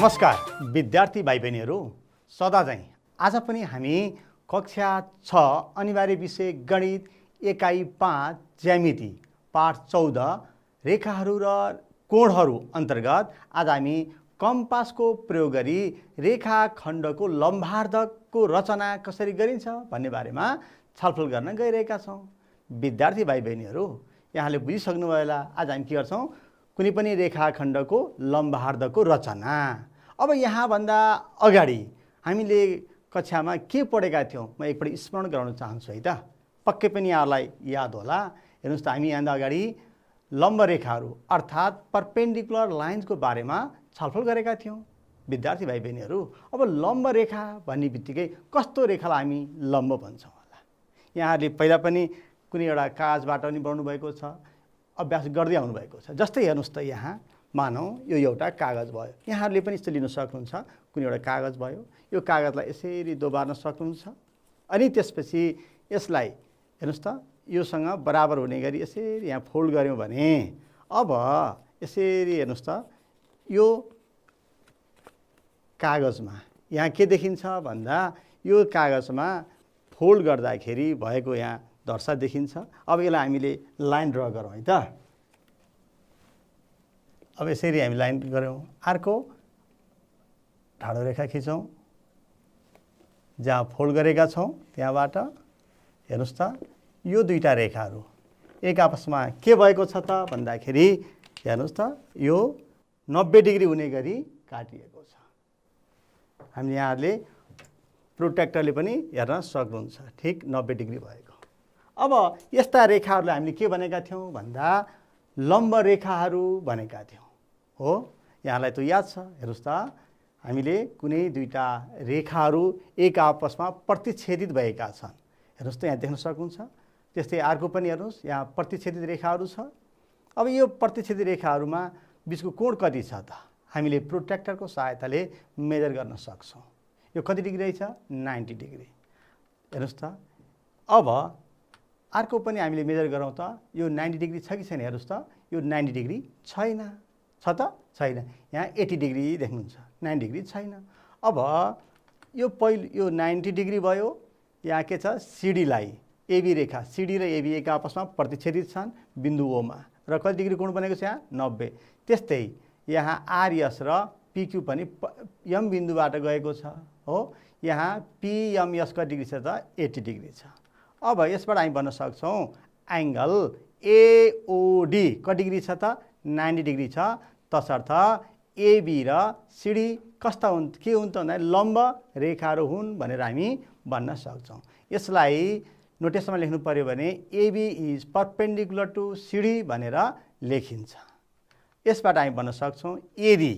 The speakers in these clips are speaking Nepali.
नमस्कार विद्यार्थी भाइ बहिनीहरू, सदा चाहिँ आज पनि हामी कक्षा 6 अनिवार्य विषय गणित एकाइ 5 ज्यामिति पाठ 14 रेखाहरू र कोणहरू अन्तर्गत आज हामी कम्पासको प्रयोग गरी रेखाखण्डको लम्बार्धकको रचना कसरी गरिन्छ भन्ने बारेमा छलफल गर्न गइरहेका छौँ। विद्यार्थी भाइ बहिनीहरू, यहाँले बुझिसक्नुभयो होला आज हामी के गर्छौँ, कुनै पनि रेखाखण्डको लम्बार्धकको रचना। अब यहाँभन्दा अगाडि हामीले कक्षामा के पढेका थियौँ म एकपल्ट स्मरण गराउन चाहन्छु है त। पक्कै पनि यहाँलाई याद होला। हेर्नुहोस् त, हामी यहाँभन्दा अगाडि लम्ब रेखाहरू अर्थात् परपेन्डिकुलर लाइन्सको बारेमा छलफल गरेका थियौँ। विद्यार्थी भाइ बहिनीहरू, अब लम्ब रेखा भन्ने बित्तिकै कस्तो रेखालाई हामी लम्ब भन्छौँ होला? यहाँहरूले पहिला पनि कुनै एउटा कागजबाट पनि बनाउनु भएको छ, अभ्यास गर्दै आउनुभएको छ। जस्तै हेर्नुहोस् त, यहाँ मानौँ यो एउटा कागज भयो। यहाँहरूले पनि यस्तो लिन सक्नुहुन्छ, कुनै एउटा कागज भयो, यो कागजलाई यसरी दोबार्न सक्नुहुन्छ। अनि त्यसपछि यसलाई हेर्नुहोस् त, योसँग बराबर हुने गरी यसरी यहाँ फोल्ड गऱ्यौँ भने अब यसरी हेर्नुहोस् त, यो कागजमा यहाँ के देखिन्छ भन्दा यो कागजमा फोल्ड गर्दाखेरि भएको यहाँ दर्शा देखिन्छ। अब यसलाई हामीले लाइन ड्र गरौँ है त। अब यसरी हामी लाइन गऱ्यौँ, अर्को ठाडो रेखा खिचौँ, जहाँ फोल्ड गरेका छौँ त्यहाँबाट हेर्नुहोस् त, यो दुईटा रेखाहरू एक आपसमा के भएको छ त भन्दाखेरि हेर्नुहोस् त, यो 90 डिग्री हुने गरी काटिएको छ। हामीले यहाँहरूले प्रोट्र्याक्टरले पनि हेर्न सक्नुहुन्छ, ठिक 90 डिग्री भएको। अब यस्ता रेखाहरूलाई हामीले के भनेका थियौँ भन्दा लम्ब रेखाहरू भनेका थियौँ हो। यहाँलाई त याद छ। हेर्नुहोस् त, हामीले कुनै दुईटा रेखाहरू एक आपसमा प्रतिच्छेदित भएका छन्। हेर्नुहोस् त, यहाँ देख्न सक्नुहुन्छ। त्यस्तै अर्को पनि हेर्नुहोस्, यहाँ प्रतिच्छेदित रेखाहरू छ। अब यो प्रतिच्छेदित रेखाहरूमा बिचको कोण कति छ त हामीले प्रोट्र्याक्टरको सहायताले मेजर गर्न सक्छौँ। यो कति डिग्री रहेछ? 90 डिग्री। हेर्नुहोस् त, अब अर्को पनि हामीले मेजर गरौँ त, यो 90 डिग्री छ कि छैन? हेर्नुहोस् त, यो 90 डिग्री छैन। छ त? छैन। यहाँ 80 डिग्री देख्नुहुन्छ, 90 डिग्री छैन। अब यो यो 90 डिग्री भयो। यहाँ के छ? सिडीलाई एबी रेखा, सिडी र एबी एक आपसमा प्रतिच्छेदित छन् बिन्दु ओमा र कति डिग्री कोण बनेको छ? यहाँ 90। त्यस्तै यहाँ आरएस र पिक्यू पनि यम बिन्दुबाट गएको छ हो। यहाँ पिएमएस कति डिग्री छ त? 80 डिग्री छ। अब यसबाट हामी भन्न सक्छौँ एङ्गल एओडी कति डिग्री छ त? 90 डिग्री छ। तसर्थ एबी र सिडी कस्ता हुन्, के हुन् त भन्दा लम्ब रेखाहरू हुन् भनेर हामी भन्न सक्छौँ। यसलाई नोटेसनमा लेख्नु पर्यो भने AB is perpendicular to CD भनेर लेखिन्छ। यसबाट हामी भन्न सक्छौँ यदि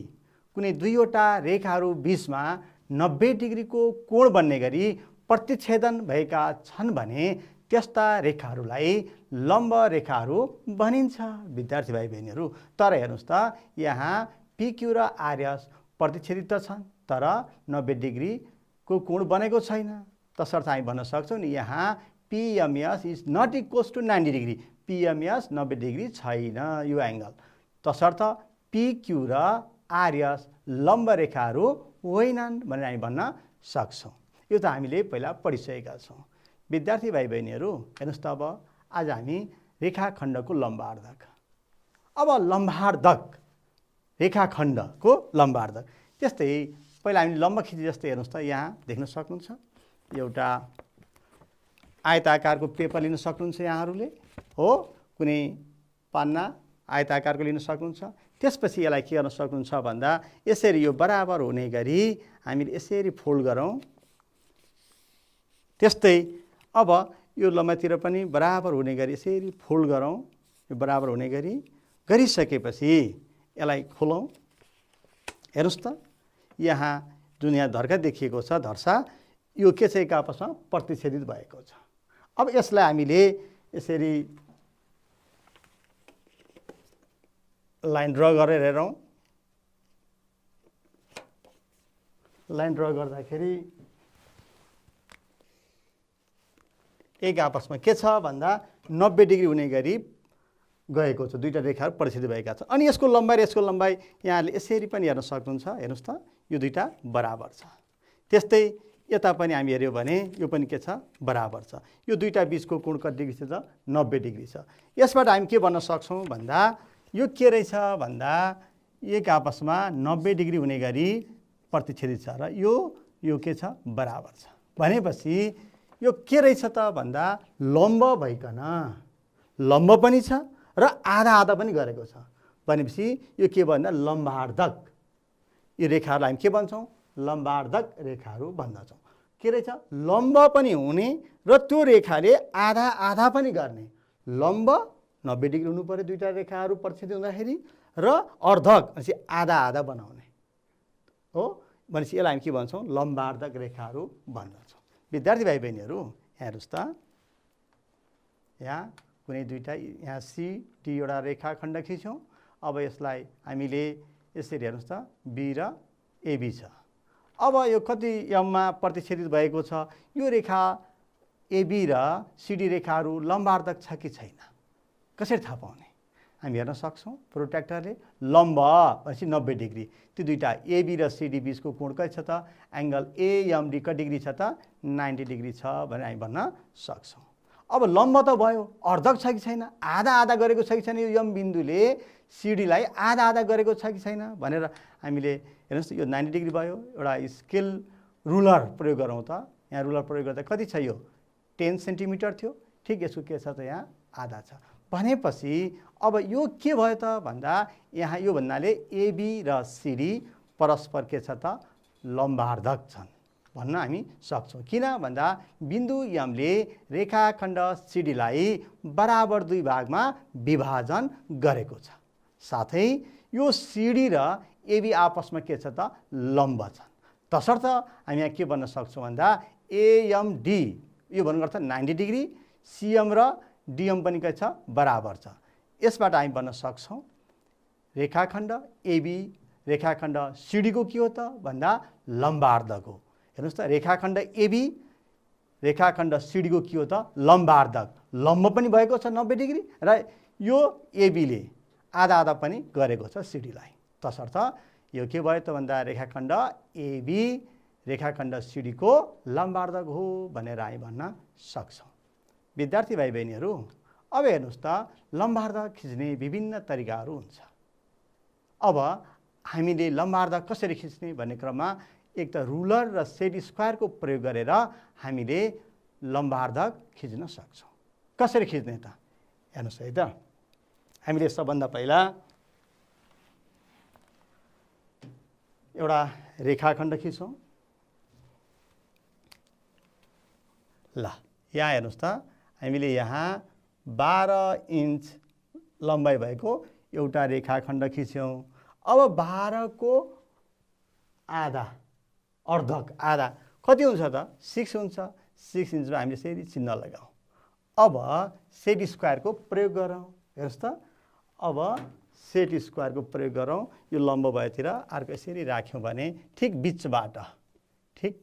कुनै दुईवटा रेखाहरू बिचमा 90 डिग्रीको कोण बन्ने गरी प्रतिच्छेदन भएका छन् भने त्यस्ता रेखाहरूलाई लम्ब रेखाहरू भनिन्छ। विद्यार्थी भाइ बहिनीहरू, तर हेर्नुहोस् त, यहाँ पिक्यू र आरएस प्रतिच्छेदित त छन् तर 90 डिग्रीको कोण बनेको छैन। तसर्थ हामी भन्न सक्छौँ नि यहाँ PMS is not equals to 90 degree. PMS 90 degree छैन यो एङ्गल। तसर्थ पिक्यू र आरएस लम्ब रेखाहरू होइनन् भनेर हामी भन्न सक्छौँ। यो त हामीले पहिला पढिसकेका छौँ। विद्यार्थी भाइ बहिनीहरू, हेर्नुहोस् त, अब आज हामी रेखाखण्डको लम्बार्धक, अब लम्बार्धक रेखाखण्डको लम्बार्धक। त्यस्तै पहिला हामी लम्ब खिचे जस्तै हेर्नुहोस् त, यहाँ देख्न सक्नुहुन्छ एउटा आयताकारको पेपर लिन सक्नुहुन्छ यहाँहरूले हो। कुनै पन्ना आयताकारको लिन सक्नुहुन्छ। त्यसपछि यसलाई के गर्न सक्नुहुन्छ भन्दा यसरी यो बराबर हुने गरी हामीले यसरी फोल्ड गरौँ। त्यस्तै अब यो लम्बाइतिर पनि बराबर हुने गरी यसरी फोल्ड गरौँ। यो बराबर हुने गरी गरिसकेपछि यसलाई खोलौँ। हेर्नुहोस् त, यहाँ जुन यहाँ धर्का देखिएको छ धर्सा, यो के छ? एक आपसमा प्रतिच्छेदित भएको छ। अब यसलाई हामीले यसरी लाइन ड्र गरेर हेरौँ। लाइन ड्र गर्दाखेरि एक आपसमा के छ भन्दा 90 डिग्री हुने गरी गएको छ। दुईटा रेखाहरू प्रतिच्छेदित भएका छन्। अनि यसको लम्बाइ र यसको लम्बाइ यहाँले यसरी पनि हेर्न सक्नुहुन्छ। हेर्नुहोस् त, यो दुईटा बराबर छ। त्यस्तै यता पनि हामी हेऱ्यौँ भने यो पनि के छ बराबर छ। यो दुईटा बीचको कोण कति डिग्री छ त 90 डिग्री छ। यसबाट हामी के भन्न सक्छौँ भन्दा यो के रहेछ भन्दा एक आपसमा 90 डिग्री हुने गरी प्रतिच्छेदित छ र यो के छ बराबर छ। भनेपछि यो के रहेछ त भन्दा लम्ब भइकन लम्ब पनि छ र आधा आधा पनि गरेको छ। भनेपछि यो के भन्दा लम्बार्धक, यो रेखाहरूलाई हामी के भन्छौँ लम्बार्धक रेखाहरू भन्दछौँ। के रहेछ लम्ब पनि हुने र त्यो रेखाले आधा आधा पनि गर्ने। लम्ब 90 डिग्री हुनु पर्यो दुईटा रेखाहरू प्रतिच्छेदित हुँदाखेरि र अर्धक भनेपछि आधा आधा बनाउने हो। भनेपछि यसलाई हामी के भन्छौँ लम्बार्धक रेखाहरू भन्दछौँ। विद्यार्थी भाइ बहिनीहरू यहाँ हेर्नुहोस् त, यहाँ कुनै दुईटा यहाँ CD एउटा रेखाखण्ड खिच्यौँ। अब यसलाई हामीले यसरी हेर्नुहोस् त बी र AB छ। अब यो कति यममा प्रतिच्छेदित भएको छ, यो रेखा AB र CD रेखाहरू लम्बार्धक छ कि छैन कसरी थाहा पाउने? हामी हेर्न सक्छौँ प्रोट्र्याक्टरले लम्ब भनेपछि 90 डिग्री, त्यो दुईटा AB र CD बीचको कोण कति छ त एङ्गल AMD कति डिग्री छ त 90 डिग्री छ भनेर हामी भन्न सक्छौँ। अब लम्ब त भयो, अर्धक छ कि छैन, आधा आधा गरेको छ कि छैन, यो यम बिन्दुले सिडीलाई आधा आधा गरेको छ कि छैन भनेर हामीले हेर्नुहोस् यो 90 डिग्री भयो। एउटा स्केल रुलर प्रयोग गरौँ त, यहाँ रुलर प्रयोग गर्दा कति छ यो 10 सेन्टिमिटर थियो, ठिक यसको के छ त यहाँ आधा छ। भनेपछि अब यो के भयो त भन्दा यहाँ यो भन्नाले AB र CD परस्पर के छ त लम्बार्धक छन् भन्न हामी सक्छौँ। किन भन्दा बिन्दु यमले रेखाखण्ड सिडीलाई बराबर दुई भागमा विभाजन गरेको छ। साथै यो सिडी र AB आपसमा के छ त लम्ब छन्। तसर्थ हामी यहाँ के भन्न सक्छौँ भन्दा AMD यो भन्नुको अर्थ 90 डिग्री, CM र DM पनि के छ बराबर छ। यसबाट हामी भन्न सक्छौँ रेखाखण्ड AB रेखाखण्ड सिडी को के हो त भन्दा लम्बार्धक हो। हेर्नुहोस् त रेखाखण्ड AB रेखाखण्ड सिडी को के हो त लम्बार्धक, लम्ब पनि भएको छ 90 डिग्री र यो AB ले आधा आधा पनि गरेको छ सिडीलाई। तसर्थ यो के भयो त भन्दा रेखाखण्ड AB रेखाखण्ड सिडी को लम्बार्धक हो भनेर हामी भन्न सक्छौँ। विद्यार्थी भाइ बहिनीहरू अब हेर्नुहोस् त लम्बार्धक खिच्ने विभिन्न तरिकाहरू हुन्छ। अब हामीले लम्बार्धक कसरी खिच्ने भन्ने क्रममा एक त रुलर र सेट स्क्वायर को प्रयोग गरेर हामीले लम्बार्धक खिच्न सक्छौँ। कसरी खिच्ने त हेर्नुहोस् है त, हामीले सबभन्दा पहिला एउटा रेखाखण्ड खिचौँ। ल यहाँ हेर्नुहोस् त हामीले यहाँ 12 इन्च लम्बाइ भएको एउटा रेखाखण्ड खिच्यौँ। अब 12 को आधा अर्धक आधा कति हुन्छ त 6 हुन्छ। 6 इन्चमा हामीले यसरी चिन्ह लगाऊ। अब सेट स्क्वायरको प्रयोग गरौँ। हेर्नुहोस् त अब सेट स्क्वायरको प्रयोग गरौँ। यो लम्ब भएतिर अर्को यसरी राख्यौँ भने ठिक बिचबाट, ठिक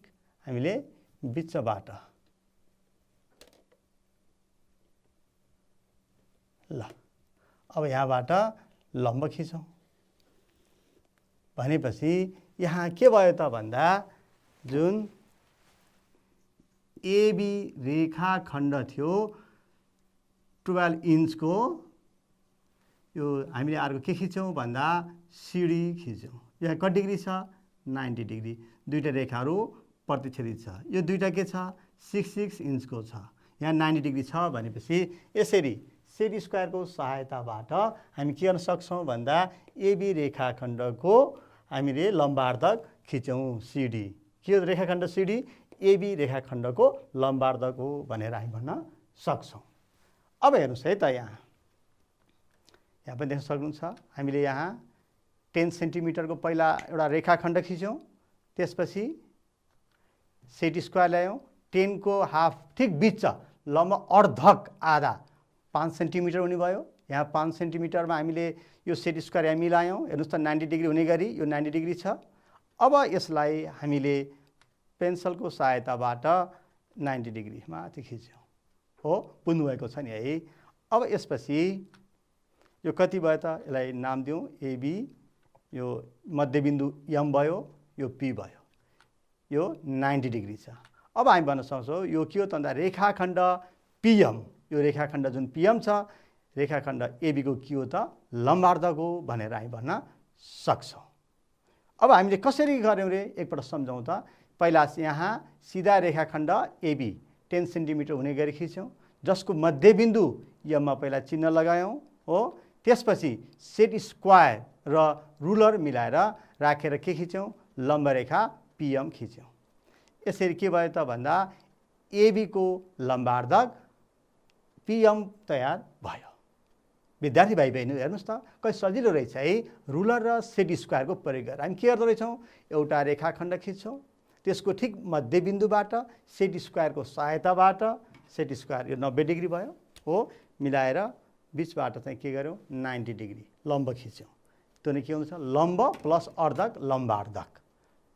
हामीले बिचबाट ल अब यहाँबाट लम्ब खिचौँ। भनेपछि यहाँ के भयो त भन्दा जुन AB रेखाखण्ड थियो 12 इन्चको, यो हामीले अर्को के खिच्यौँ भन्दा सिडी खिच्यौँ। यहाँ कति डिग्री छ 90 डिग्री, दुईटा रेखाहरू प्रतिच्छेदित छ। यो दुईटा के छ 6 इन्चको छ, यहाँ 90 डिग्री छ। भनेपछि यसरी सेट स्क्वायरको सहायताबाट हामी के गर्न सक्छौँ भन्दा AB रेखाखण्डको हामीले लम्बार्धक खिच्यौँ सिडी। के हो रेखाखण्ड सिडी AB रेखाखण्डको लम्बार्धक हो भनेर हामी भन्न सक्छौँ। अब हेर्नुहोस् है त यहाँ पनि देख्न सक्नुहुन्छ हामीले यहाँ 10 सेन्टिमिटरको पहिला एउटा रेखाखण्ड खिच्यौँ, त्यसपछि सेट स्क्वायर ल्यायौँ। 10 को हाफ ठिक बिच लम्ब अर्धक आधा 5 सेन्टिमिटर हुने भयो। यहाँ 5 सेन्टिमिटरमा हामीले यो सेट स्क्वायर यहाँ मिलायौँ। हेर्नुहोस् त 90 डिग्री हुने गरी यो 90 डिग्री छ। अब यसलाई हामीले पेन्सिलको सहायताबाट 90 डिग्री माथि खिच्यौँ हो, बुझ्नुभएको छ नि है। अब यसपछि यो कति भयो त यसलाई नाम दिउँ AB, यो मध्यबिन्दु M भयो, यो पी भयो, यो 90 डिग्री छ। अब हामी भन्न सक्छौँ यो के हो त भन्दा रेखाखण्ड पिएम, यो रेखाखण्ड जुन पिएम छ रेखाखण्ड एबीको के हो त लम्बार्धक हो भनेर हामी भन्न सक्छौँ। अब हामीले कसरी गर्यौँ रे एकपल्ट सम्झौँ त। पहिला यहाँ सिधा रेखाखण्ड एबी 10 सेन्टिमिटर हुने गरी खिच्यौँ, जसको मध्यबिन्दु यममा पहिला चिन्ह लगायौँ हो। त्यसपछि सेट स्क्वायर र रुलर मिलाएर राखेर के खिच्यौँ लम्ब रेखा पिएम खिच्यौँ। यसरी के भयो त भन्दा एबीको लम्बार्धक पिएम तयार भयो। विद्यार्थी भाइ बहिनी हेर्नुहोस् त कति सजिलो रहेछ है। रुलर र सेट स्क्वायरको प्रयोग गरेर हामी के गर्दो रहेछौँ, एउटा रेखाखण्ड खिच्छौँ, त्यसको ठिक मध्यबिन्दुबाट सेट स्क्वायरको सहायताबाट, सेट स्क्वायर यो 90 डिग्री भयो हो, मिलाएर बिचबाट चाहिँ के गर्यौँ 90 डिग्री लम्ब खिच्यौँ। त्यो नै के हुन्छ लम्ब प्लस अर्धक लम्बार्धक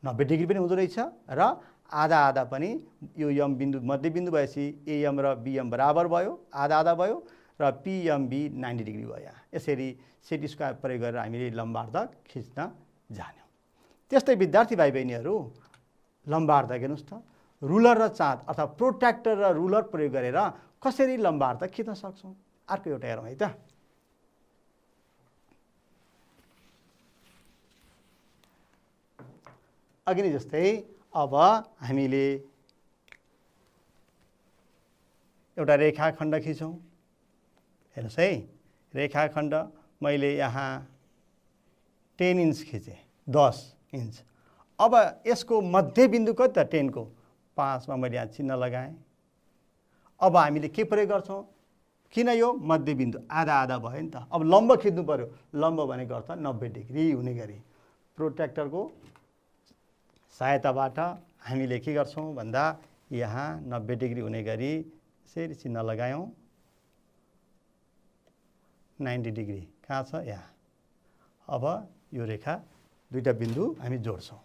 90 डिग्री पनि हुँदो रहेछ र आधा आधा पनि यो यम बिन्दु मध्यबिन्दु भएपछि एएम र बीएम बराबर भयो, आधा आधा भयो र पिएमबी 90 डिग्री भयो। यहाँ यसरी सेट स्क्वायर प्रयोग गरेर हामीले लम्बार्धक खिच्न जान्यौँ। त्यस्तै विद्यार्थी भाइ बहिनीहरू लम्बार्धक हेर्नुहोस् त रुलर र चाँद अर्थात् प्रोट्र्याक्टर र रुलर प्रयोग गरेर कसरी लम्बार्धक खिच्न सक्छौँ। अर्को एउटा हेरौँ है त। अघि नै जस्तै अब हामीले एउटा रेखाखण्ड खिचौँ। हेर्नुहोस् है, रेखाखण्ड मैले यहाँ 10 इन्च खिचेँ, 10 इन्च। अब यसको मध्यबिन्दु कति त 10 को 5 मा मैले यहाँ चिन्ह लगाएँ। अब हामीले के प्रयोग गर्छौँ, किन यो मध्यबिन्दु आधा आधा भयो नि त। अब लम्ब खिच्नु पर्यो, लम्ब भनेको अर्थ 90 डिग्री हुने गरी प्रोट्र्याक्टरको सहायताबाट हामीले के गर्छौँ भन्दा यहाँ 90 डिग्री हुने गरी यसरी चिन्ह लगायौँ। 90 डिग्री कहाँ छ यहाँ। अब यो रेखा दुईटा बिन्दु हामी जोड्छौँ।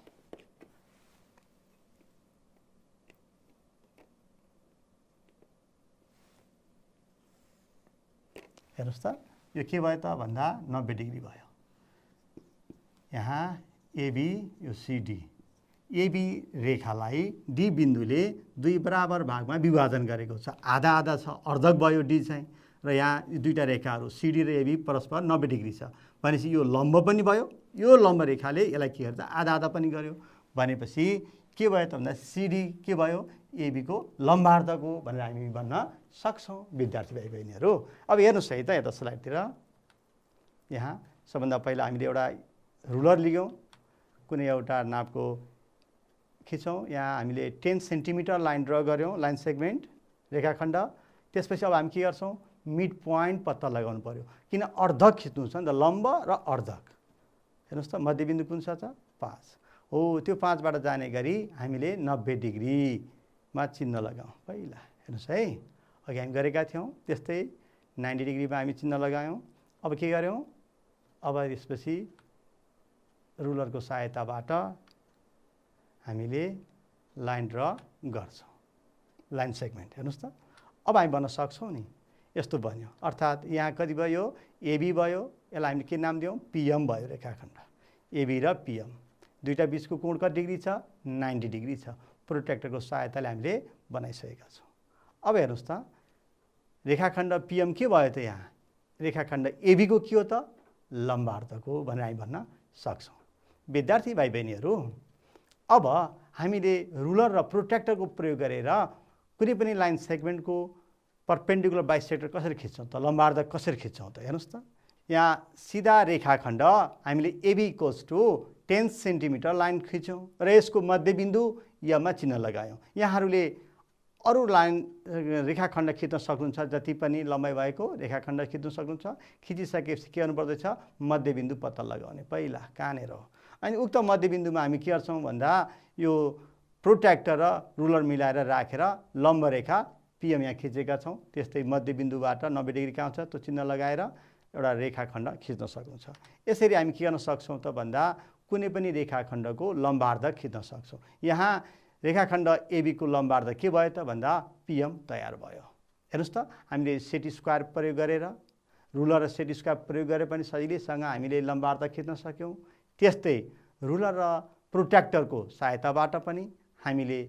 हेर्नुहोस् त यो के भयो त भन्दा 90 डिग्री भयो। यहाँ एबी यो सिडी, एबी रेखालाई डी बिन्दुले दुई बराबर भागमा विभाजन गरेको छ। आधा आधा छ, अर्धक भयो डी चाहिँ, र यहाँ दुईटा रेखाहरू सिडी र एबी परस्पर 90 डिग्री छ भनेपछि यो लम्ब पनि भयो। यो लम्ब रेखाले यसलाई के गर्छ आधा आधा पनि गर्यो भनेपछि के भयो त भन्दा सिडी के भयो एबीको लम्बार्धक हो भनेर हामी भन्न सक्छौँ विद्यार्थी भाइ बहिनीहरू। अब हेर्नुहोस् है त यता स्लाइडतिर। यहाँ सबभन्दा पहिला हामीले एउटा रुलर लियौँ, कुनै एउटा नापको खिचौँ। यहाँ हामीले 10 सेन्टिमिटर लाइन ड्र गऱ्यौँ, लाइन सेगमेन्ट रेखाखण्ड। त्यसपछि अब हामी के गर्छौँ मिड पोइन्ट पत्ता लगाउनु पर्यो, किन अर्धक खिच्नु छ नि त, लम्ब र अर्धक। हेर्नुहोस् त मध्यबिन्दु कुन छ त 5 हो। त्यो 5 बाट जाने गरी हामीले 90 डिग्रीमा चिन्ह लगाऊँ पहिला। हेर्नुहोस् है अघि हामी गरेका थियौँ त्यस्तै 90 डिग्रीमा हामी चिन्ह लगायौँ। अब के गर्यौँ, अब यसपछि रुलरको सहायताबाट हामीले लाइन ड्र गर्छौँ, लाइन सेगमेन्ट। हेर्नुहोस् त अब हामी भन्न सक्छौँ नि यस्तो बन्यो। अर्थात् यहाँ कति भयो एबी भयो, यसलाई हामीले के नाम दियौँ पिएम भयो रेखाखण्ड। एबी र पिएम दुईटा बिचको कोण कति डिग्री छ 90 डिग्री छ। प्रोट्र्याक्टरको सहायताले हामीले बनाइसकेका छौँ। अब हेर्नुहोस् त रेखाखण्ड पिएम के भयो त, यहाँ रेखाखण्ड एबीको के हो त लम्बार्धक हो भनेर हामी भन्न सक्छौँ विद्यार्थी भाइ बहिनीहरू। अब हामीले रुलर र प्रोट्र्याक्टरको प्रयोग गरेर कुनै पनि लाइन सेगमेन्टको परपेन्डिकुलर बाइसेक्टर कसरी खिच्छौँ त, लम्बार्धक कसरी खिच्छौँ त। हेर्नुहोस् त यहाँ सिधा रेखाखण्ड हामीले AB equals to 10 centimeter line खिच्यौँ र यसको मध्यबिन्दु यममा चिन्ह लगायौँ। यहाँहरूले अरू लाइन रेखाखण्ड खिच्न सक्नुहुन्छ, जति पनि लम्बाइ भएको रेखाखण्ड खिच्न सक्नुहुन्छ। खिचिसकेपछि के गर्नुपर्दैछ मध्यबिन्दु पत्ता लगाउने पहिला कहाँनिर हो। अनि उक्त मध्यबिन्दुमा हामी के गर्छौँ भन्दा यो प्रोट्र्याक्टर र रुलर मिलाएर राखेर लम्ब रेखा पिएम यहाँ खिचेका छौँ। त्यस्तै मध्यबिन्दुबाट 90 डिग्री कहाँ छ त्यो चिन्ह लगाएर एउटा रेखाखण्ड खिच्न सक्नुहुन्छ। यसरी हामी के गर्न सक्छौँ त भन्दा कुनै पनि रेखाखण्डको लम्बार्धक खिच्न सक्छौँ। यहाँ रेखाखण्ड एबीको लम्बार्धक के भयो त भन्दा पिएम तयार भयो। हेर्नुहोस् त हामीले सेट स्क्वायर प्रयोग गरेर रुलर र सेट स्क्वायर प्रयोग गरेर पनि सजिलैसँग हामीले लम्बार्धक खिच्न सक्यौँ। त्यस्तै रुलर र प्रोट्र्याक्टरको सहायताबाट पनि हामीले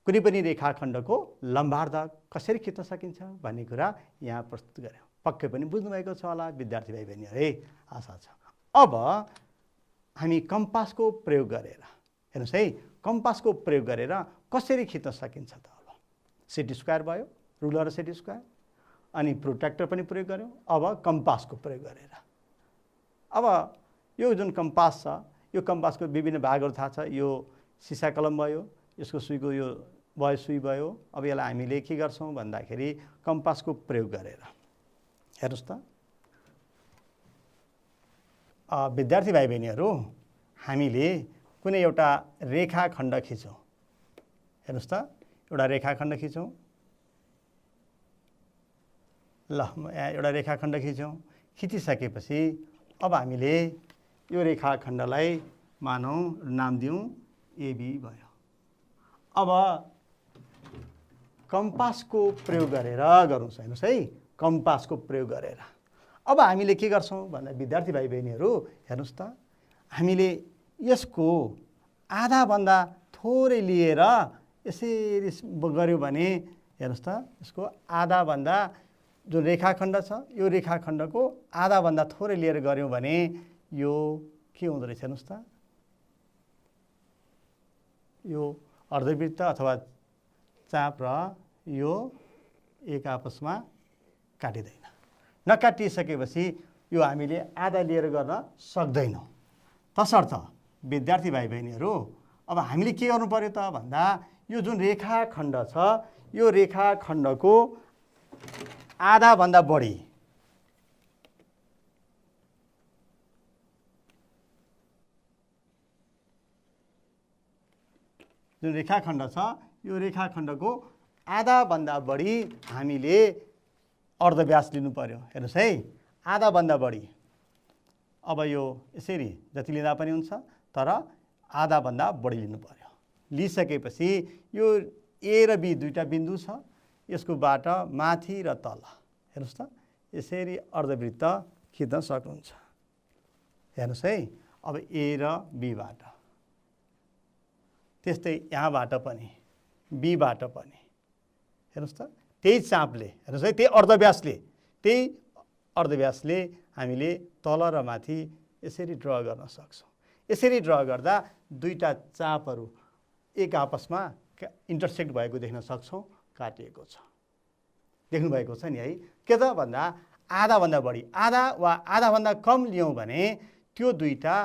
कुनै पनि रेखाखण्डको लम्बार्ध कसरी खिच्न सकिन्छ भन्ने कुरा यहाँ प्रस्तुत गर्यौँ। पक्कै पनि बुझ्नुभएको छ होला विद्यार्थी भाइ बहिनीहरू, है आशा छ। अब हामी कम्पासको प्रयोग गरेर हेर्नुहोस् है, कम्पासको प्रयोग गरेर कसरी खिच्न सकिन्छ त। अब सेट स्क्वायर भयो, रुलर र सेट स्क्वायर, अनि प्रोट्र्याक्टर पनि प्रयोग गऱ्यौँ। अब कम्पासको प्रयोग गरेर, अब यो जुन कम्पास छ, यो कम्पासको विभिन्न भागहरू थाहा छ। यो सिसा कलम भयो, यसको सुईको यो भयो सुई भयो। अब यसलाई हामीले के गर्छौँ भन्दाखेरि कम्पासको प्रयोग गरेर हेर्नुहोस् त विद्यार्थी भाइ बहिनीहरू, हामीले कुनै एउटा रेखाखण्ड खिचौँ। हेर्नुहोस् त, एउटा रेखाखण्ड खिचौँ। ल यहाँ एउटा रेखाखण्ड खिचौँ। खिचिसकेपछि अब हामीले यो रेखाखण्डलाई मानौँ नाम दिउँ एबी भयो। अब कम्पासको प्रयोग गरेर गरौँ। हेर्नुहोस् है, कम्पासको प्रयोग गरेर अब हामीले के गर्छौँ भन्दा विद्यार्थी भाइ बहिनीहरू हेर्नुहोस् त, हामीले यसको आधाभन्दा थोरै लिएर यसरी गऱ्यौँ भने हेर्नुहोस् त, यसको आधाभन्दा जुन रेखाखण्ड छ यो रेखाखण्डको आधाभन्दा थोरै लिएर गऱ्यौँ भने यो के हुँदो रहेछ हेर्नुहोस् त, यो अर्धवृत्त अथवा चाप र यो एक आपसमा काटिँदैन। नकाटिसकेपछि यो हामीले आधा लिएर गर्न सक्दैनौँ। तसर्थ विद्यार्थी भाइ बहिनीहरू, अब हामीले के गर्नु पर्यो त भन्दा यो जुन रेखाखण्ड छ यो रेखाखण्डको आधाभन्दा बढी जुन रेखाखण्ड छ यो रेखाखण्डको आधाभन्दा बढी हामीले अर्धव्यास लिनु पर्यो। हेर्नुहोस् है, आधाभन्दा बढी। अब यो यसरी जति लिँदा पनि हुन्छ, तर आधाभन्दा बढी लिनु पर्यो। लिइसकेपछि यो ए र बी दुईटा बिन्दु छ, यसको बाट माथि र तल हेर्नुहोस् त यसरी अर्धवृत्त खिच्न सक्नुहुन्छ। हेर्नुहोस् है, अब ए र बीबाट, त्यस्तै यहाँबाट पनि बीबाट पनि हेर्नुहोस् त त्यही चापले, हेर्नुहोस् है, त्यही अर्धव्यासले हामीले तल र माथि यसरी ड्र गर्न सक्छौँ। यसरी ड्र गर्दा दुईटा चापहरू एक आपसमा इन्टरसेक्ट भएको देख्न सक्छौँ, काटिएको छ। देख्नुभएको छ नि है। के त भन्दा आधाभन्दा बढी, आधा वा आधाभन्दा कम लियौँ भने त्यो दुईटा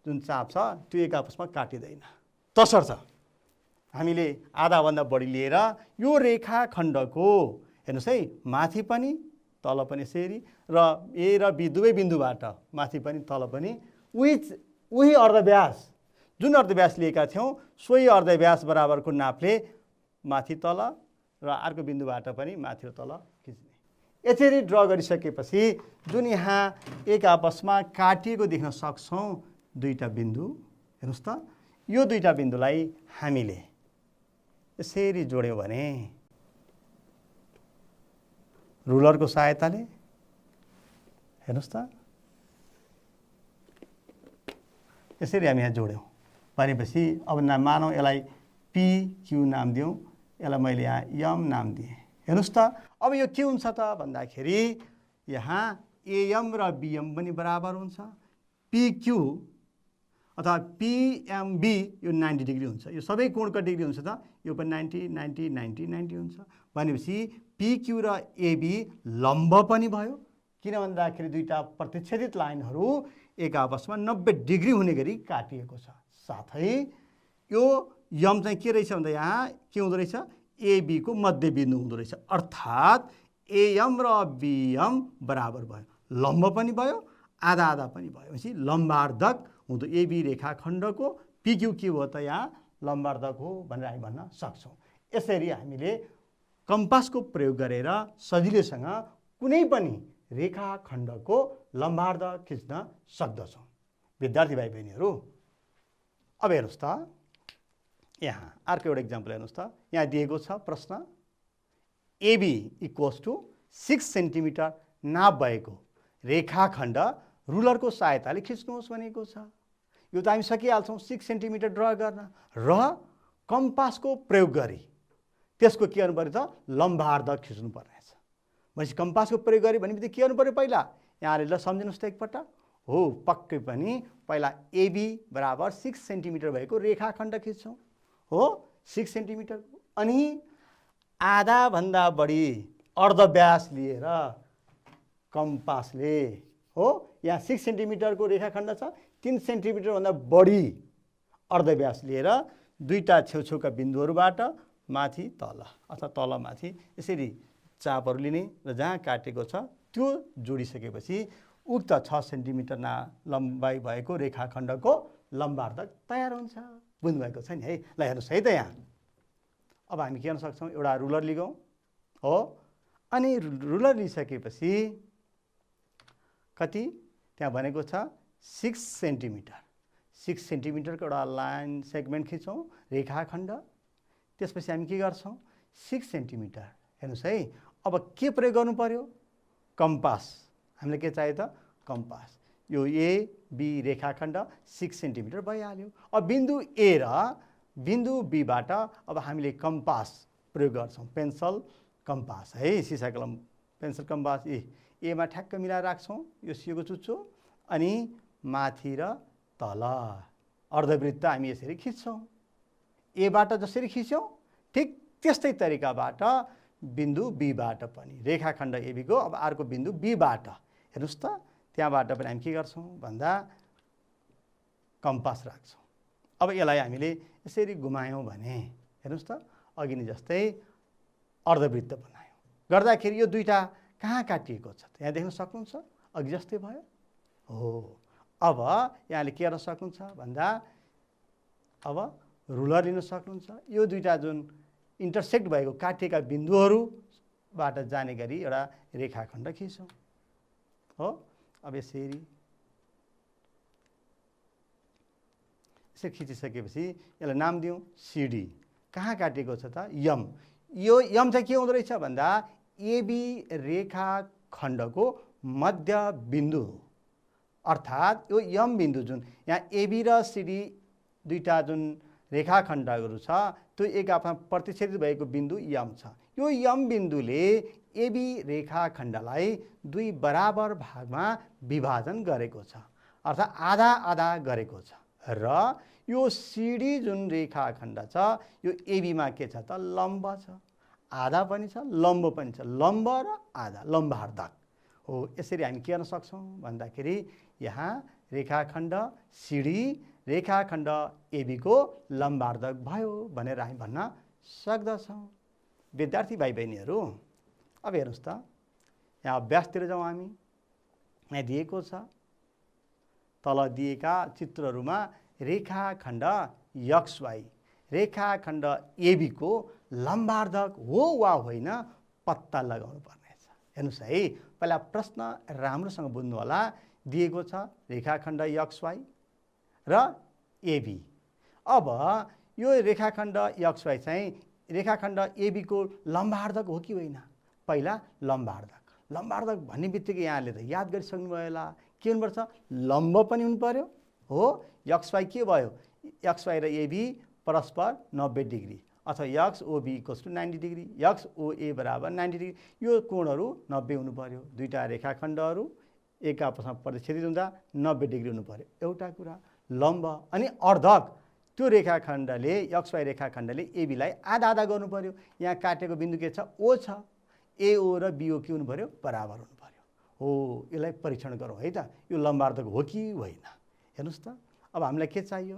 जुन चाप छ त्यो एक आपसमा काटिँदैन। तसर्थ हामीले आधाभन्दा बढी लिएर यो रेखाखण्डको हेर्नुहोस् है, माथि पनि तल पनि यसरी र ए र बी दुवै बिन्दुबाट माथि पनि तल पनि उही अर्धव्यास जुन अर्धव्यास लिएका थियौँ सोही अर्धव्यास बराबरको नापले माथि तल र अर्को बिन्दुबाट पनि माथि र तल खिच्ने। यसरी ड्र गरिसकेपछि जुन यहाँ एक आपसमा काटिएको देख्न सक्छौँ दुईटा बिन्दु, हेर्नुहोस् त यो दुईटा बिन्दुलाई हामीले यसरी जोड्यौँ भने रुलरको सहायताले हेर्नुहोस् त यसरी हामी यहाँ जोड्यौँ भनेपछि अब मानौँ यसलाई पिक्यू नाम दिउँ, यसलाई मैले यहाँ यम नाम दिएँ। हेर्नुहोस् त अब यो के हुन्छ त भन्दाखेरि यहाँ एएम र बिएम पनि बराबर हुन्छ। पिक्यू अथवा पिएमबी यो 90 डिग्री हुन्छ। यो सबै कोणको डिग्री हुन्छ त, यो पनि 90 90 90 90 हुन्छ भनेपछि पिक्यू र एबी लम्ब पनि भयो। किन भन्दाखेरि दुईटा प्रतिच्छेदित लाइनहरू एक आपसमा 90 डिग्री हुने गरी काटिएको छ। साथै यो यम चाहिँ के रहेछ भन्दा यहाँ के हुँदो रहेछ, एबीको मध्यबिन्दु हुँदो रहेछ। अर्थात् एएम र बिएम बराबर भयो, लम्ब पनि भयो आधा आधा पनि भयो। भनेपछि लम्बार्धक हुँदो एबी रेखाखण्डको पिक्यू के हो त यहाँ लम्बार्धक हो भनेर हामी भन्न सक्छौँ। यसरी हामीले कम्पासको प्रयोग गरेर सजिलैसँग कुनै पनि रेखाखण्डको लम्बार्ध खिच्न सक्दछौँ। विद्यार्थी भाइ बहिनीहरू अब हेर्नुहोस् त, यहाँ अर्को एउटा इक्जाम्पल हेर्नुहोस् त। यहाँ दिएको छ प्रश्न, एबी इक्वल्स टु 6 सेन्टिमिटर नाप भएको रेखाखण्ड रुलरको सहायताले खिच्नुहोस् भनेको छ। यो त हामी सकिहाल्छौँ 6 सेन्टिमिटर ड्र गर्न। र कम्पासको प्रयोग गरी त्यसको के गर्नु पर्यो त लम्बार्धक खिच्नु पर्नेछ। भनेपछि कम्पासको प्रयोग गरी भनेपछि के गर्नु पर्यो पहिला यहाँले ल सम्झिनुहोस् त एकपल्ट हो पक्कै पनि पहिला एबी बराबर 6 सेन्टिमिटर भएको रेखाखण्ड खिच्छौँ हो 6 सेन्टिमिटर अनि आधा भन्दा बढी अर्धव्यास लिएर कम्पासले हो यहाँ 6 सेन्टिमिटरको रेखाखण्ड छ 3 सेन्टिमिटर भन्दा बढी अर्धव्यास लिएर दुईटा छेउछेउका बिन्दुहरूबाट माथि तल अथवा तल माथि यसरी चापहरू लिने र जहाँ काटेको छ त्यो जोडिसकेपछि उक्त 6 सेन्टिमिटर लम्बाइ भएको रेखाखण्डको लम्बार्धक तयार हुन्छ। बुझ्नुभएको छ नि है। ल हेर्नुहोस् है त यहाँ अब हामी के गर्न सक्छौँ एउटा रुलर लिगौँ हो अनि रुलर लिइसकेपछि कति त्यहाँ भनेको छ 6 सेन्टिमिटर 6 सेन्टिमिटरको एउटा लाइन सेगमेन्ट खिच्छौँ रेखाखण्ड। त्यसपछि हामी के गर्छौँ 6 सेन्टिमिटर हेर्नुहोस् है। अब के प्रयोग गर्नु पर्यो कम्पास हामीलाई के चाहियो त कम्पास यो ए बी रेखाखण्ड 6 सेन्टिमिटर भइहाल्यो। अब बिन्दु ए र बिन्दु बीबाट अब हामीले कम्पास प्रयोग गर्छौँ पेन्सल कम्पास है सिसा कलम पेन्सल कम्पास एमा ठ्याक्क मिलाएर राख्छौँ यो सियोको चुच्चो अनि माथि र तल अर्धवृत्त हामी यसरी खिच्छौँ। एबाट जसरी खिच्यौँ ठिक त्यस्तै तरिकाबाट बिन्दु बीबाट पनि रेखाखण्ड एबीको अब अर्को बिन्दु बीबाट हेर्नुहोस् त त्यहाँबाट पनि हामी के गर्छौँ भन्दा कम्पास राख्छौँ। अब यसलाई हामीले यसरी घुमायौँ भने हेर्नुहोस् त अघि नै जस्तै अर्धवृत्त बनायौँ गर्दाखेरि यो दुईटा कहाँ काटिएको छ यहाँ देख्न सक्नुहुन्छ अघि जस्तै भयो हो। अब यहाँले के गर्न सक्नुहुन्छ भन्दा अब रुलर लिन सक्नुहुन्छ यो दुईटा जुन इन्टरसेक्ट भएको काटिएका बिन्दुहरूबाट जाने गरी एउटा रेखाखण्ड खिच्छौँ हो। अब यसरी खिचिसकेपछि यसलाई नाम दिउँ सिडी कहाँ काटिएको छ त यम। यो यम चाहिँ के हुँदो रहेछ भन्दा एबी रेखाखण्डको मध्य बिन्दु अर्थात् यो यम बिन्दु जुन यहाँ एबी र सिडी दुईटा जुन रेखाखण्डहरू छ त्यो एक आपसमा प्रतिच्छेदित भएको बिन्दु यम छ। यो यम बिन्दुले एबी रेखाखण्डलाई दुई बराबर भागमा विभाजन गरेको छ अर्थात् आधा आधा गरेको छ र यो सिडी जुन रेखाखण्ड छ यो एबीमा के छ त लम्ब छ आधा पनि छ लम्ब पनि छ लम्ब र आधा लम्बार्धक हो। यसरी हामी के गर्न सक्छौँ भन्दाखेरि यहाँ रेखाखण्ड सिडी रेखाखण्ड एबीको लम्बार्धक भयो भनेर हामी भन्न सक्दछौँ। विद्यार्थी भाइ बहिनीहरू अब हेर्नुहोस् त यहाँ अभ्यासतिर जाउँ हामी। यहाँ दिएको छ तल दिएका चित्रहरूमा रेखाखण्ड XY रेखाखण्ड एबीको लम्बार्धक हो वा होइन पत्ता लगाउनु पर्नेछ। हेर्नुहोस् है पहिला प्रश्न राम्रोसँग बुझ्नु होला। दिएको छ रेखाखण्ड XY र एबी। अब यो रेखाखण्ड XY चाहिँ रेखाखण्ड एबीको लम्बार्धक हो कि होइन पहिला लम्बार्धक भन्ने बित्तिकै यहाँले त याद गरिसक्नु भयो होला के हुनुपर्छ लम्ब पनि हुनु पर्यो हो। XY के भयो XY र एबी परस्पर 90 डिग्री अथवा XOB = 90 डिग्री XOA बराबर 90 डिग्री यो कोणहरू 90 हुनु पर्यो। दुईटा रेखाखण्डहरू एक आपसमा प्रतिच्छेदित हुँदा 90 डिग्री हुनु पर्यो एउटा कुरा लम्ब। अनि अर्धक त्यो रेखाखण्डले XY रेखाखण्डले एबीलाई आधा आधा गर्नु पर्यो। यहाँ काटेको बिन्दु के छ ओ छ एओ र बिओ के हुनु पर्यो बराबर हुनु पर्यो हो। यसलाई परीक्षण गरौँ है त यो लम्बार्धक हो कि होइन। हेर्नुहोस् त अब हामीलाई के चाहियो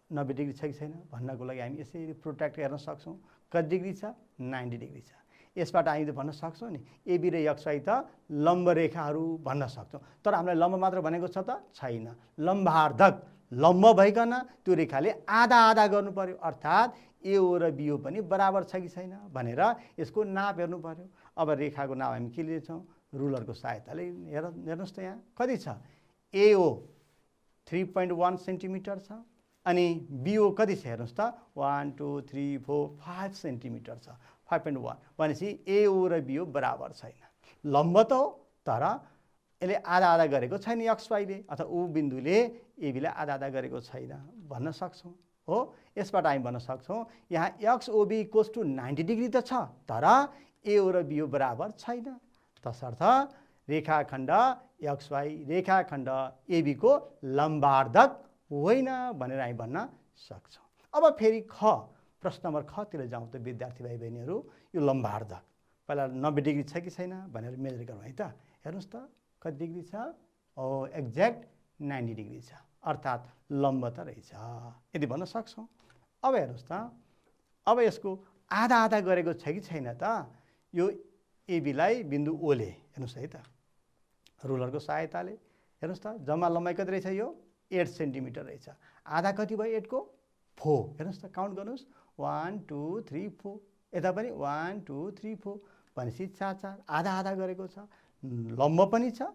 90 डिग्री छ कि छैन भन्नको लागि हामी यसरी प्रोट्र्याक्ट हेर्न सक्छौँ कति डिग्री छ 90 डिग्री छ। यसबाट हामी भन्न सक्छौँ नि एबी र XY त लम्ब रेखाहरू भन्न सक्छौँ तर हामीलाई लम्ब मात्र भनेको छ त छैन लम्बार्धक लम्ब भइकन त्यो रेखाले आधा आधा गर्नु पर्यो अर्थात् एओ र बिओ पनि बराबर छ कि छैन भनेर यसको नाप हेर्नु पर्यो। अब रेखाको नाप हामी के लिन्छौँ रुलरको सहायताले हेर्नुहोस् त यहाँ कति छ एओ 3.1 सेन्टिमिटर छ अनि बिओ कति छ हेर्नुहोस् त 1 2 3 4 5 सेन्टिमिटर छ 5.1 भनेपछि एओ र बिओ बराबर छैन लम्ब त हो तर यसले आधा आधा गरेको छैन XYले, अथवा ऊ बिन्दुले एबीलाई आधा आधा गरेको छैन भन्न सक्छौँ हो। यसबाट हामी भन्न सक्छौँ यहाँ XOB इक्वल्स टु 90 डिग्री त छ, तर AO र BO बराबर छैन। तसर्थ रेखाखण्ड XY रेखाखण्ड AB को लम्बार्धक होइन भनेर हामी भन्न सक्छौँ। अब फेरि प्रश्न नम्बर खतिर जाउँ त विद्यार्थी भाइ बहिनीहरू। यो लम्बार्धक पहिला 90 डिग्री छ कि छैन भनेर मेजर गरौँ है त। हेर्नुहोस् त कति डिग्री छ? एक्ज्याक्ट 90 डिग्री छ, अर्थात् लम्ब त रहेछ यदि भन्न सक्छौँ। अब हेर्नुहोस् त, अब यसको आधा आधा गरेको छ कि छैन त? यो एबीलाई बिन्दु ओले हेर्नुहोस् है त, रुलरको सहायताले हेर्नुहोस् त जम्मा लम्बाइ कति रहेछ? यो 8 सेन्टिमिटर रहेछ। आधा कति भयो 8 को? 4। हेर्नुहोस् त काउन्ट गर्नुहोस्, 1 2 3 4। यता पनि 1 2 3 4 भनेपछि 4 4 आधा आधा गरेको छ, लम्ब पनि छ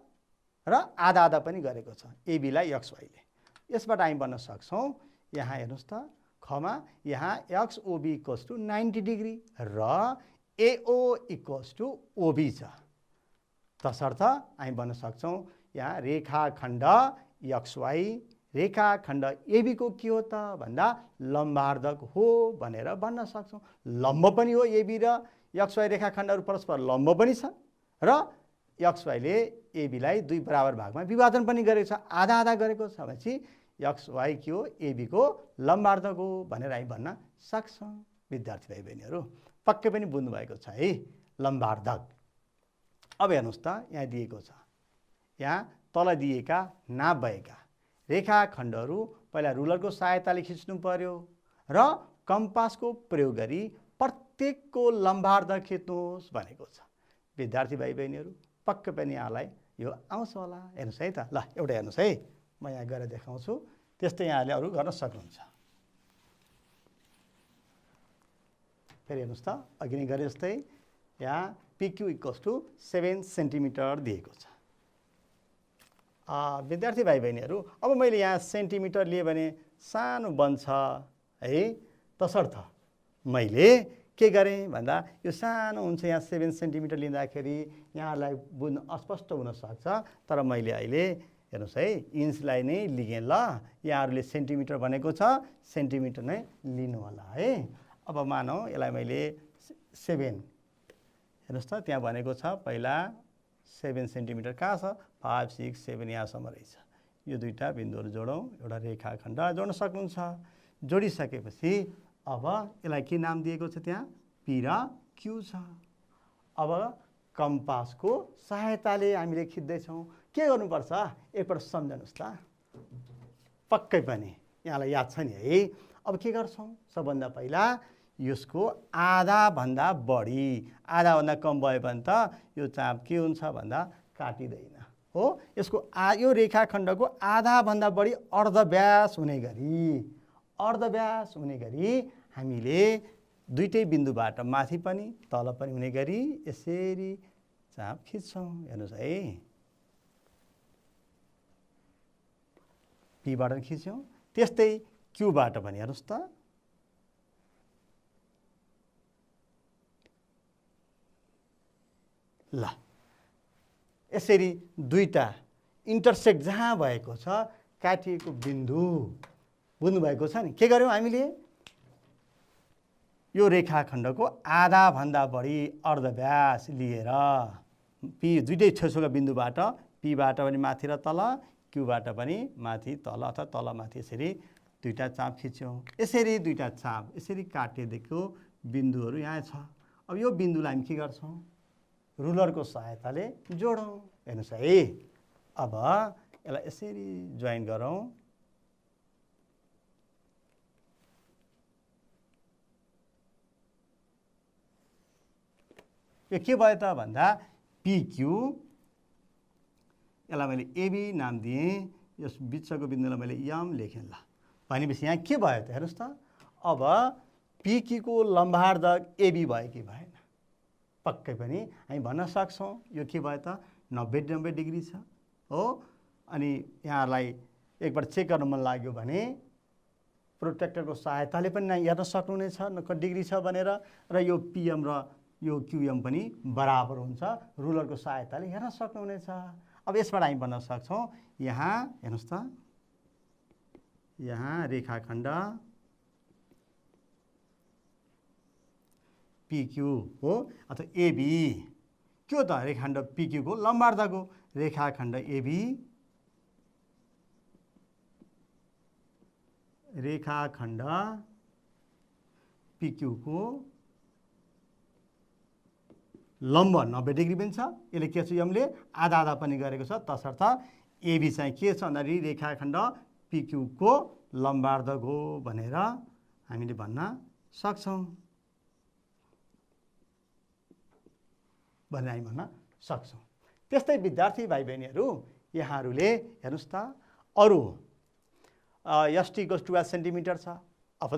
र आधा आधा पनि गरेको छ एबीलाई XYले। यसबाट हामी भन्न सक्छौँ यहाँ हेर्नुहोस् त खमा यहाँ XOB इक्वल्स टु 90 डिग्री र AO इक्वल्स टु OB छ। तसर्थ हामी भन्न सक्छौँ यहाँ रेखाखण्ड XY रेखाखण्ड AB को के हो त भन्दा लम्बार्धक हो भनेर भन्न सक्छौँ। लम्ब पनि हो AB र XY रेखाखण्डहरू परस्पर लम्ब पनि छ र XYले एबीलाई 2 बराबर भागमा विभाजन पनि गरेको छ, आधा आधा गरेको छ भनेपछि XY के हो? AB को लम्बार्धक हो भनेर हामी भन्न सक्छौँ। विद्यार्थी भाइ बहिनीहरू पक्कै पनि बुझ्नु भएको छ है लम्बार्धक। अब हेर्नुहोस् त यहाँ दिएको छ, यहाँ तल दिएका नाप भएका रेखाखण्डहरू पहिला रुलरको सहायताले खिच्नु पर्यो र कम्पासको प्रयोग गरी प्रत्येकको लम्बार्धक खिच्नुहोस् भनेको छ। विद्यार्थी भाइ बहिनीहरू पक्कै पनि यहाँलाई यो आउँछ होला। हेर्नुहोस् है त, ल एउटा हेर्नुहोस् है, म यहाँ गएर देखाउँछु, त्यस्तै यहाँले अरू गर्न सक्नुहुन्छ। फेरि हेर्नुहोस् त अघि नै गरे जस्तै यहाँ PQ इक्वल्स टु 7 सेन्टिमिटर दिएको छ। विद्यार्थी भाइ बहिनीहरू अब मैले यहाँ सेन्टिमिटर लिएँ भने सानो बन्छ है। तसर्थ मैले के गरेँ भन्दा यो सानो हुन्छ, यहाँ 7 सेन्टिमिटर लिँदाखेरि यहाँलाई बुझ्न अस्पष्ट हुनसक्छ, तर मैले अहिले हेर्नुहोस् है इन्चलाई नै लिएँ ल। यहाँहरूले सेन्टिमिटर भनेको छ, सेन्टिमिटर नै लिनु होला है। अब मानौँ यसलाई मैले 7 हेर्नुहोस् त त्यहाँ भनेको छ पहिला 7 सेन्टिमिटर कहाँ छ? 5 6 7 यहाँसम्म रहेछ। यो दुईवटा बिन्दुहरू जोडौँ, एउटा रेखाखण्ड जोड्न सक्नुहुन्छ। जोडिसकेपछि अब यसलाई के नाम दिएको छ? त्यहाँ P र Q छ। अब कम्पासको सहायताले हामीले खिच्दैछौँ। के गर्नुपर्छ एकपल्ट सम्झनुहोस् त, पक्कै पनि यहाँलाई याद छ नि है। अब के गर्छौँ? सबभन्दा पहिला यसको आधाभन्दा बढी, आधाभन्दा कम भयो भने त यो चाप के हुन्छ भन्दा काटिँदैन हो। यसको यो रेखाखण्डको आधाभन्दा बढी अर्धव्यास हुने गरी हामीले दुईटै बिन्दुबाट माथि पनि तल पनि हुने गरी यसरी चाप खिच्छौँ। हेर्नुहोस् है, पीबाट खिच्यौँ, त्यस्तै क्यूबाट पनि हेर्नुहोस् त। ल यसरी दुईटा इन्टरसेक्ट जहाँ भएको छ काटिएको बिन्दु बुझ्नुभएको छ नि। के गर्यौँ हामीले? यो रेखाखण्डको आधाभन्दा बढी अर्धव्यास लिएर पी दुईटै छेउछेउका बिन्दुबाट पीबाट पनि माथि र तल, क्यूबाट पनि माथि तल अथवा तल माथि यसरी दुईटा चाप खिच्यौँ। यसरी दुईटा चाप यसरी काटिदिएको बिन्दुहरू यहाँ छ। अब यो बिन्दुलाई हामी के गर्छौँ? रुलरको सहायताले जोडौँ। हेर्नुहोस् है, अब यसलाई यसरी जोइन गरौँ। यो के भयो त भन्दा PQ, यसलाई मैले AB नाम दिएँ, यस बिचको बिन्दुलाई मैले M लेखेँ ल। भनेपछि यहाँ के भयो त हेर्नुहोस् त, अब PQ को लम्बार्धक AB भयो कि भएन? पक्कै पनि हामी भन्न सक्छौँ यो के भयो त 90 डिग्री छ हो। अनि यहाँलाई एकबार चेक गर्न मन लाग्यो भने प्रोट्र्याक्टरको सहायताले पनि हेर्न सक्नुहुनेछ कति डिग्री छ भनेर, र यो PM र यो QM पनि बराबर हुन्छ, रुलरको सहायताले हेर्न सक्नुहुनेछ। अब यसबाट हामी भन्न सक्छौँ यहाँ हेर्नुहोस् त, यहाँ रेखाखण्ड पिक्यू हो अथवा एबी, के हो त रेखाखण्ड पिक्यूको लम्बार्धको रेखाखण्ड एबी, रेखाखण्ड पिक्यूको लम्ब 90 डिग्री पनि छ। यसले के छ, यमले आधा आधा पनि गरेको छ, तसर्थ एबी चाहिँ के छ भन्दाखेरि रेखाखण्ड पिक्यूको लम्बार्धक हो भनेर हामीले भन्न सक्छौँ, भनेर हामी भन्न सक्छौँ। त्यस्तै विद्यार्थी भाइ बहिनीहरू, यहाँहरूले हेर्नुहोस् त, अरू एसटी इक्वल्स 12 सेन्टिमिटर छ, अब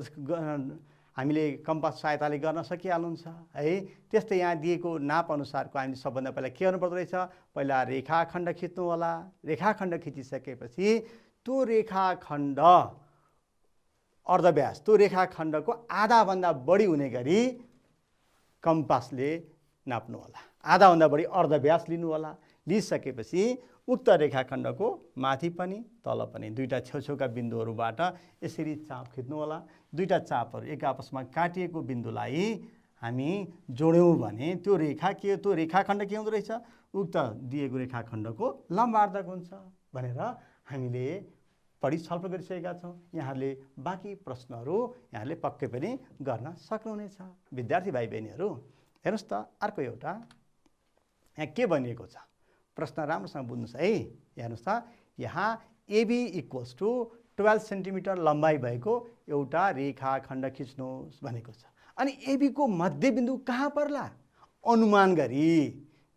हामीले कम्पास सहायताले गर्न सकिहाल्नुहुन्छ है। त्यस्तै यहाँ दिएको नाप अनुसारको हामीले सबभन्दा पहिला के गर्नुपर्दो रहेछ, पहिला रेखाखण्ड खिच्नु होला। रेखाखण्ड खिचिसकेपछि त्यो रेखाखण्ड अर्धव्यास, त्यो रेखाखण्डको आधाभन्दा बढी हुने गरी कम्पासले नाप्नु होला। आधाभन्दा बढी अर्धव्यास लिनु होला। लिइसकेपछि उक्त रेखाखण्डको माथि पनि तल पनि दुईटा छेउछेउका बिन्दुहरूबाट यसरी चाप खिच्नु होला। दुईटा चापहरू एक आपसमा काटिएको बिन्दुलाई हामी जोड्यौँ भने त्यो रेखा के, त्यो रेखाखण्ड के हुँदो रहेछ, उक्त दिएको रेखाखण्डको लम्बार्धक हुन्छ भनेर हामीले बढी छलफल गरिसकेका छौँ। यहाँहरूले बाँकी प्रश्नहरू यहाँहरूले पक्कै पनि गर्न सक्नुहुनेछ। विद्यार्थी भाइ बहिनीहरू हेर्नुहोस् त, अर्को एउटा यहाँ के भनिएको छ, प्रश्न राम्रोसँग बुझ्नुहोस् है। हेर्नुहोस् त, यहाँ एबी इक्वल्स टु 12 सेन्टिमिटर लम्बाइ भएको एउटा रेखाखण्ड खिच्नुहोस् भनेको छ। अनि एबीको मध्यबिन्दु कहाँ पर्ला, अनुमान गरी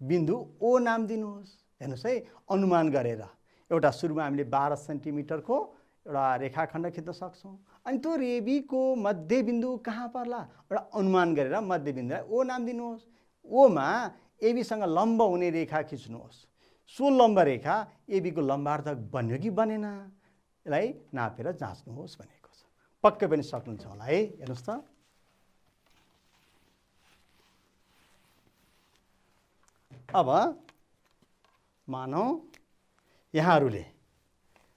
बिन्दु ओ नाम दिनुहोस्। हेर्नुहोस् है, अनुमान गरेर एउटा सुरुमा हामीले 12 सेन्टिमिटरको एउटा रेखाखण्ड खिच्न सक्छौँ। अनि त्यो एबीको मध्यबिन्दु कहाँ पर्ला, एउटा अनुमान गरेर मध्यबिन्दुलाई ओ नाम दिनुहोस्। ओमा एबीसँग लम्ब हुने रेखा खिच्नुहोस्। सो लम्ब रेखा एबीको लम्बार्धक बन्यो कि बनेन, यसलाई नापेर जाँच्नुहोस् भनेको छ। पक्कै पनि सक्नुहुन्छ होला है। हेर्नुहोस् त, अब मानौँ यहाँहरूले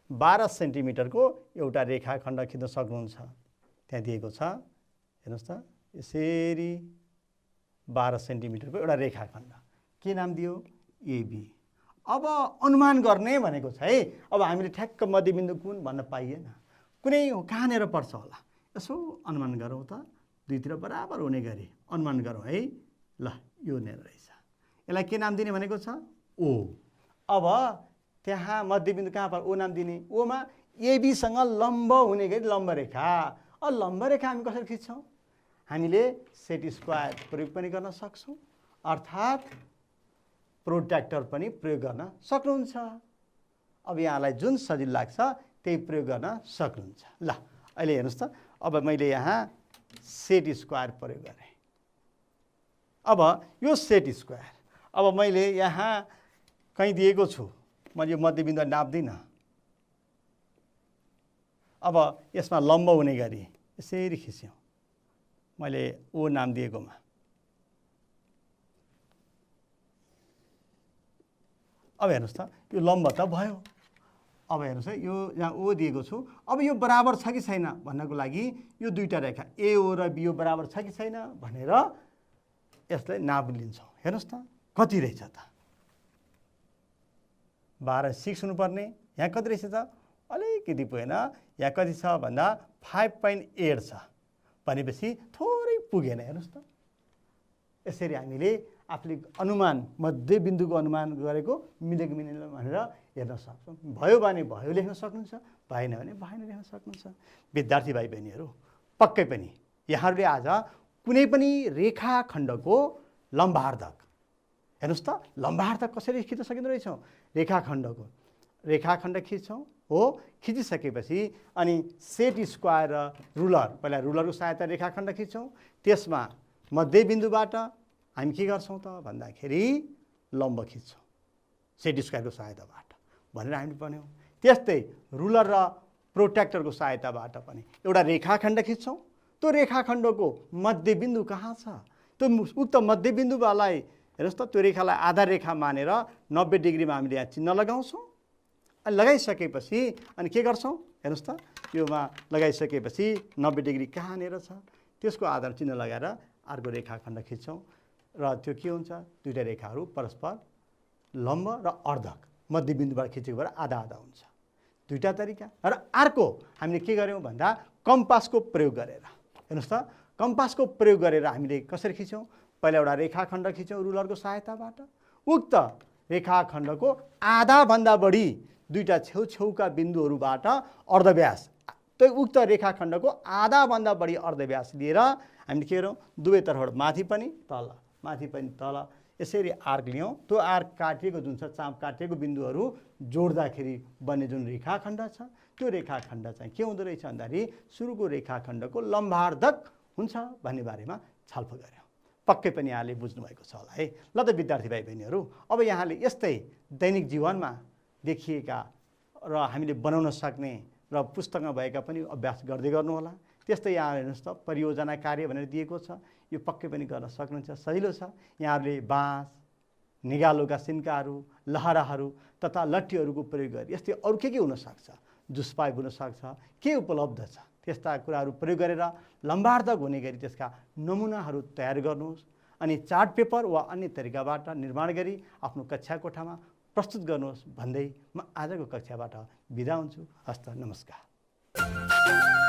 12 सेन्टिमिटरको एउटा रेखाखण्ड खिच्न सक्नुहुन्छ। त्यहाँ दिएको छ, हेर्नुहोस् त, यसरी 12 सेन्टिमिटरको एउटा रेखाखण्ड के नाम दियो, एबी। अब अनुमान गर्ने भनेको छ है। अब हामीले ठ्याक्क मध्यबिन्दु कुन भन्न पाइएन, कुनै कहाँनिर पर्छ होला, यसो अनुमान गरौँ त, दुईतिर बराबर हुने गरी अनुमान गरौँ है। ल, यो नेर रहेछ, यसलाई के नाम दिने भनेको छ, ओ। अब त्यहाँ मध्यबिन्दु कहाँ पर्छ, ओ नाम दिने। ओमा एबीसँग लम्ब हुने गरी लम्ब रेखा। अब लम्ब रेखा हामी कसरी खिच्छौँ, हामीले सेट स्क्वायर प्रयोग पनि गर्न सक्छौँ, अर्थात् प्रोट्र्याक्टर पनि प्रयोग गर्न सक्नुहुन्छ। अब यहाँलाई जुन सजिलो लाग्छ त्यही प्रयोग गर्न सक्नुहुन्छ। ल, अहिले हेर्नुहोस् त, अब मैले यहाँ सेट स्क्वायर प्रयोग गरेँ। अब यो सेट स्क्वायर, अब मैले यहाँ कहीँ दिएको छु, मैले यो मध्यबिन्दु नाप्दिनँ। अब यसमा लम्ब हुने गरी यसरी खिच्यौँ मैले ओ नाम दिएकोमा। अब हेर्नुहोस् त, यो लम्ब त भयो। अब हेर्नुहोस् है, यो यहाँ ओ दिएको छु। अब यो बराबर छ कि छैन भन्नको लागि यो दुईटा रेखा एओ र बिओ बराबर छ कि छैन भनेर यसलाई नाप लिन्छौँ। हेर्नुहोस् त, कति रहेछ त, 12/6 हुनुपर्ने, यहाँ कति रहेछ त, अलिकति पुगेन। यहाँ कति छ भन्दा 5.8 छ भनेपछि थोरै पुगेन। हेर्नुहोस् त, यसरी हामीले आफूले अनुमान, मध्यबिन्दुको अनुमान गरेको मिलेको मिलेन भनेर हेर्न सक्छौँ। भयो भने भयो लेख्न सक्नुहुन्छ, भएन भने भएन लेख्न सक्नुहुन्छ। विद्यार्थी भाइ बहिनीहरू, पक्कै पनि यहाँहरूले आज कुनै पनि रेखाखण्डको लम्बार्धक, हेर्नुहोस् त, लम्बार्धक कसरी खिच्न सकिँदो रहेछ, रेखाखण्डको रेखाखण्ड खिच्छौँ हो। खिचिसकेपछि अनि सेट स्क्वायर र रुलर, पहिला रुलरको सहायता रेखाखण्ड खिच्छौँ, त्यसमा मध्यबिन्दुबाट हामी के गर्छौँ त भन्दाखेरि लम्ब खिच्छौँ सेट स्क्वायरको सहायताबाट भनेर हामीले भन्यौँ। त्यस्तै रुलर र प्रोट्र्याक्टरको सहायताबाट पनि एउटा रेखाखण्ड खिच्छौँ। त्यो रेखाखण्डको मध्यबिन्दु कहाँ छ, त्यो उक्त मध्यबिन्दुलाई हेर्नुहोस् त त्यो रेखालाई आधार रेखा मानेर 90 डिग्रीमा हामीले यहाँ चिन्ह लगाउँछौँ। अनि लगाइसकेपछि अनि के गर्छौँ हेर्नुहोस् त योमा लगाइसकेपछि 90 डिग्री कहाँनिर छ त्यसको आधार चिन्ह लगाएर अर्को रेखाखण्ड खिच्छौँ र त्यो के हुन्छ दुईटा रेखाहरू परस्पर लम्ब र अर्धक मध्यबिन्दुबाट खिचेको भएर आधा आधा हुन्छ। दुईटा तरिका। र अर्को हामीले के गर्यौँ भन्दा कम्पासको प्रयोग गरेर हेर्नुहोस् त कम्पासको प्रयोग गरेर हामीले कसरी खिच्यौँ पहिला एउटा रेखाखण्ड खिच्यौँ रुलरको सहायताबाट उक्त रेखाखण्डको आधाभन्दा बढी दुईटा छेउछेउका बिन्दुहरूबाट अर्धव्यास त्यो उक्त रेखाखण्डको आधाभन्दा बढी अर्धव्यास लिएर हामीले के गरौँ दुवैतर्फबाट माथि पनि तल यसरी आर्क लियौँ। त्यो आर्क काटिएको जुन छ चाप काटिएको बिन्दुहरू जोड्दाखेरि बन्ने जुन रेखाखण्ड छ त्यो रेखाखण्ड चाहिँ के हुँदो रहेछ भन्दाखेरि सुरुको रेखाखण्डको लम्बार्धक हुन्छ भन्ने बारेमा छलफल गऱ्यौँ। पक्कै पनि यहाँले बुझ्नुभएको छ होला है। ल त विद्यार्थी भाइ बहिनीहरू अब यहाँले यस्तै दैनिक जीवनमा देखिएका र हामीले बनाउन सक्ने र पुस्तकमा भएका पनि अभ्यास गर्दै गर्नुहोला। त्यस्तै यहाँ हेर्नुहोस् त परियोजना कार्य भनेर दिएको छ यो पक्कै पनि गर्न सक्नुहुन्छ सजिलो छ। यहाँहरूले बाँस निगालोका सिन्काहरू लहराहरू तथा लट्ठीहरूको प्रयोग गरी यस्तै अरू के हुनसक्छ जुस पाइप हुनसक्छ के उपलब्ध छ त्यस्ता कुराहरू प्रयोग गरेर लम्बार्धक हुने गरी त्यसका नमुनाहरू तयार गर्नुहोस् अनि चार्ट पेपर वा अन्य तरिकाबाट निर्माण गरी आफ्नो कक्षा कोठामा प्रस्तुत गर्नुहोस् भन्दै म आजको कक्षाबाट बिदा हुन्छु। हस्त नमस्कार।